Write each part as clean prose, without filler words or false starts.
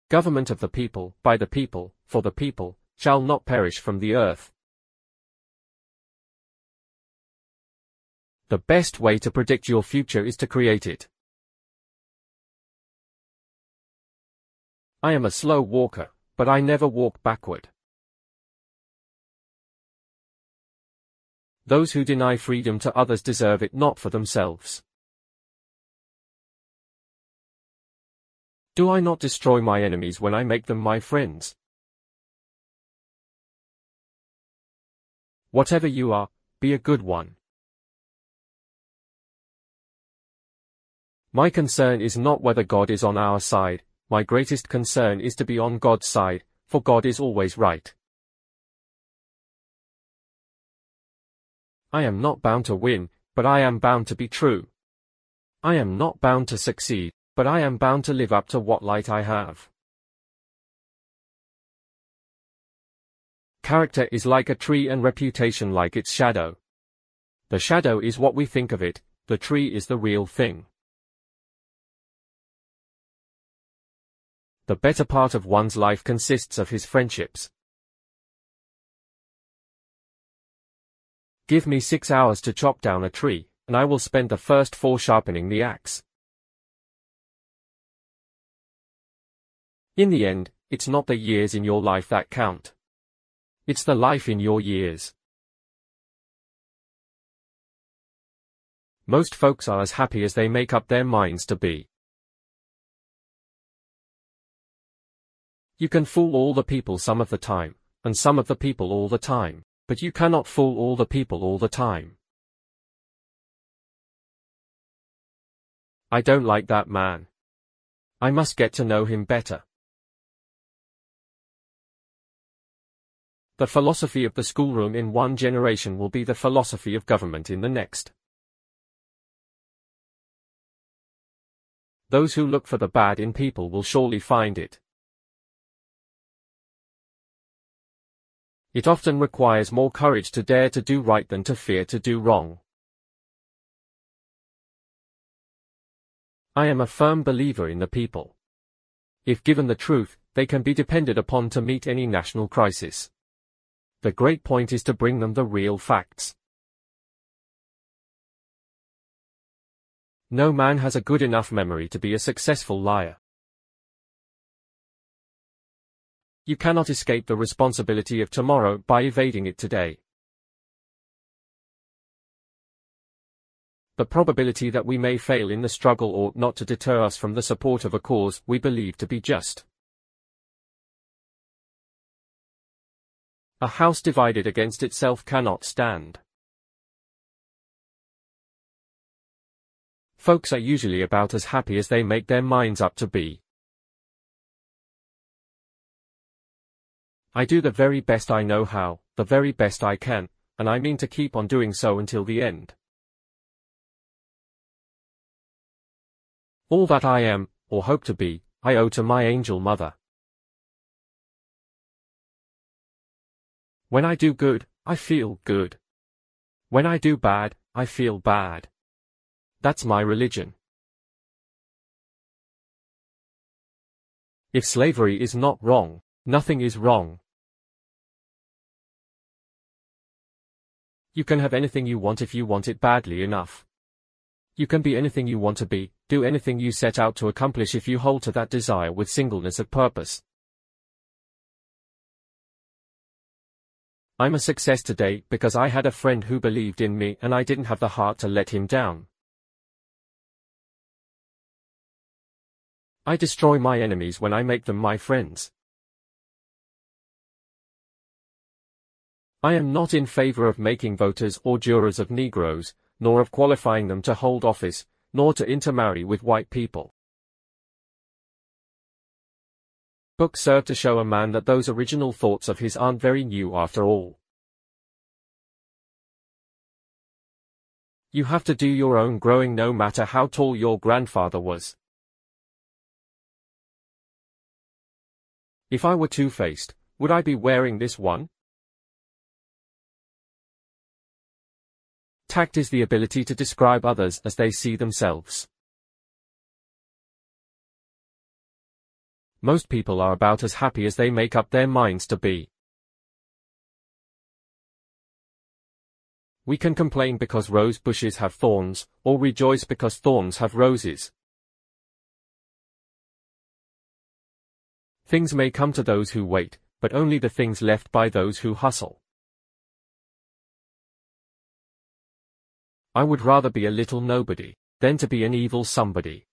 Government of the people, by the people, for the people, shall not perish from the earth. The best way to predict your future is to create it. I am a slow walker, but I never walk backward. Those who deny freedom to others deserve it not for themselves. Do I not destroy my enemies when I make them my friends? Whatever you are, be a good one. My concern is not whether God is on our side, my greatest concern is to be on God's side, for God is always right. I am not bound to win, but I am bound to be true. I am not bound to succeed, but I am bound to live up to what light I have. Character is like a tree and reputation like its shadow. The shadow is what we think of it, the tree is the real thing. The better part of one's life consists of his friendships. Give me 6 hours to chop down a tree, and I will spend the first 4 sharpening the axe. In the end, it's not the years in your life that count. It's the life in your years. Most folks are as happy as they make up their minds to be. You can fool all the people some of the time, and some of the people all the time. But you cannot fool all the people all the time. I don't like that man. I must get to know him better. The philosophy of the schoolroom in one generation will be the philosophy of government in the next. Those who look for the bad in people will surely find it. It often requires more courage to dare to do right than to fear to do wrong. I am a firm believer in the people. If given the truth, they can be depended upon to meet any national crisis. The great point is to bring them the real facts. No man has a good enough memory to be a successful liar. You cannot escape the responsibility of tomorrow by evading it today. The probability that we may fail in the struggle ought not to deter us from the support of a cause we believe to be just. A house divided against itself cannot stand. Folks are usually about as happy as they make their minds up to be. I do the very best I know how, the very best I can, and I mean to keep on doing so until the end. All that I am, or hope to be, I owe to my angel mother. When I do good, I feel good. When I do bad, I feel bad. That's my religion. If slavery is not wrong, nothing is wrong. You can have anything you want if you want it badly enough. You can be anything you want to be, do anything you set out to accomplish if you hold to that desire with singleness of purpose. I'm a success today because I had a friend who believed in me and I didn't have the heart to let him down. I destroy my enemies when I make them my friends. I am not in favor of making voters or jurors of Negroes, nor of qualifying them to hold office, nor to intermarry with white people. Books serve to show a man that those original thoughts of his aren't very new after all. You have to do your own growing no matter how tall your grandfather was. If I were two-faced, would I be wearing this one? Tact is the ability to describe others as they see themselves. Most people are about as happy as they make up their minds to be. We can complain because rose bushes have thorns, or rejoice because thorns have roses. Things may come to those who wait, but only the things left by those who hustle. I would rather be a little nobody than to be an evil somebody.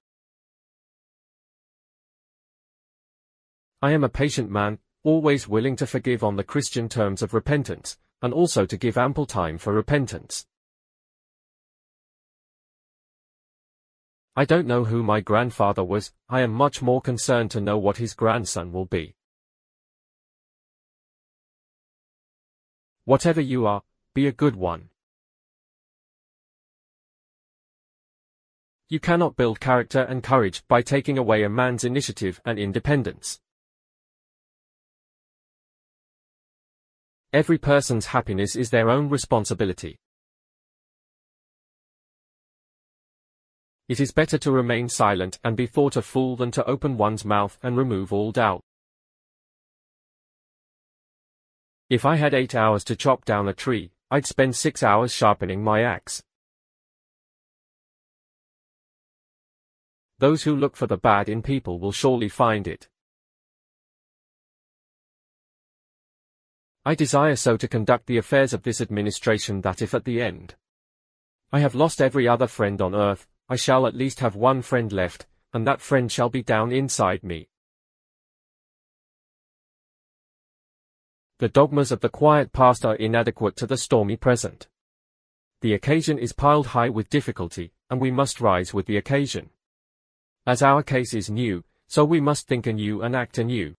I am a patient man, always willing to forgive on the Christian terms of repentance, and also to give ample time for repentance. I don't know who my grandfather was, I am much more concerned to know what his grandson will be. Whatever you are, be a good one. You cannot build character and courage by taking away a man's initiative and independence. Every person's happiness is their own responsibility. It is better to remain silent and be thought a fool than to open one's mouth and remove all doubt. If I had 8 hours to chop down a tree, I'd spend 6 hours sharpening my axe. Those who look for the bad in people will surely find it. I desire so to conduct the affairs of this administration that if at the end I have lost every other friend on earth, I shall at least have one friend left, and that friend shall be down inside me. The dogmas of the quiet past are inadequate to the stormy present. The occasion is piled high with difficulty, and we must rise with the occasion. As our case is new, so we must think anew and act anew.